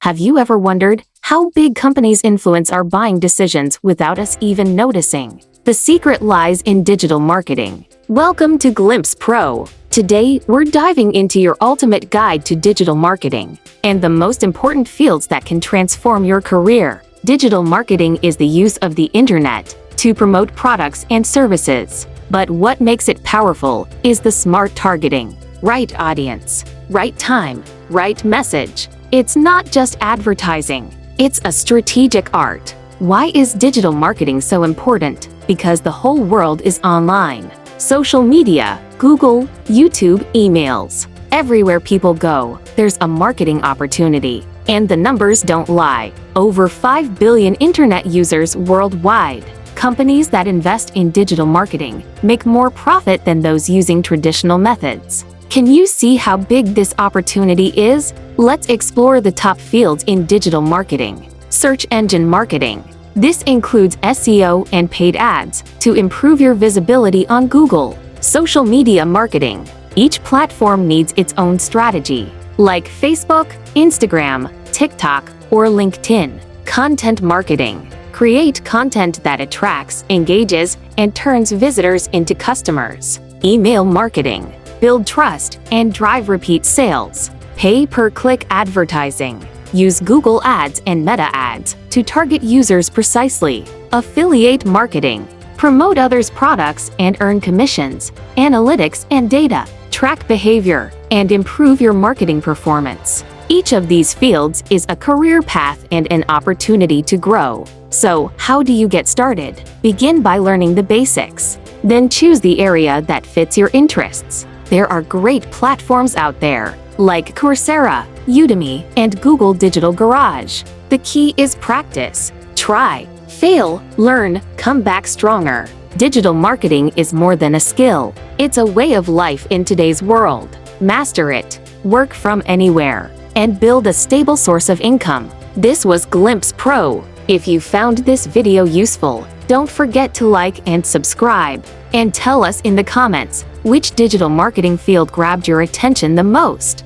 Have you ever wondered how big companies influence our buying decisions without us even noticing? The secret lies in digital marketing. Welcome to Glimpse Pro. Today, we're diving into your ultimate guide to digital marketing and the most important fields that can transform your career. Digital marketing is the use of the internet to promote products and services. But what makes it powerful is the smart targeting. Right audience, right time, right message. It's not just advertising. It's a strategic art. Why is digital marketing so important? Because the whole world is online. Social media, Google, YouTube, emails. Everywhere people go, there's a marketing opportunity. And the numbers don't lie. Over 5 billion internet users worldwide. Companies that invest in digital marketing make more profit than those using traditional methods. Can you see how big this opportunity is? Let's explore the top fields in digital marketing. Search engine marketing. This includes SEO and paid ads to improve your visibility on Google. Social media marketing. Each platform needs its own strategy, like Facebook, Instagram, TikTok, or LinkedIn. Content marketing. Create content that attracts, engages, and turns visitors into customers. Email marketing. Build trust and drive repeat sales. Pay-per-click advertising. Use Google Ads and Meta Ads to target users precisely. Affiliate marketing. Promote others' products and earn commissions. Analytics and data. Track behavior and improve your marketing performance. Each of these fields is a career path and an opportunity to grow. So, how do you get started? Begin by learning the basics. Then choose the area that fits your interests. There are great platforms out there, like Coursera, Udemy, and Google Digital Garage. The key is practice. Try, fail, learn, come back stronger. Digital marketing is more than a skill. It's a way of life in today's world. Master it, work from anywhere, and build a stable source of income. This was Glimpse Pro. If you found this video useful, don't forget to like and subscribe. And tell us in the comments which digital marketing field grabbed your attention the most.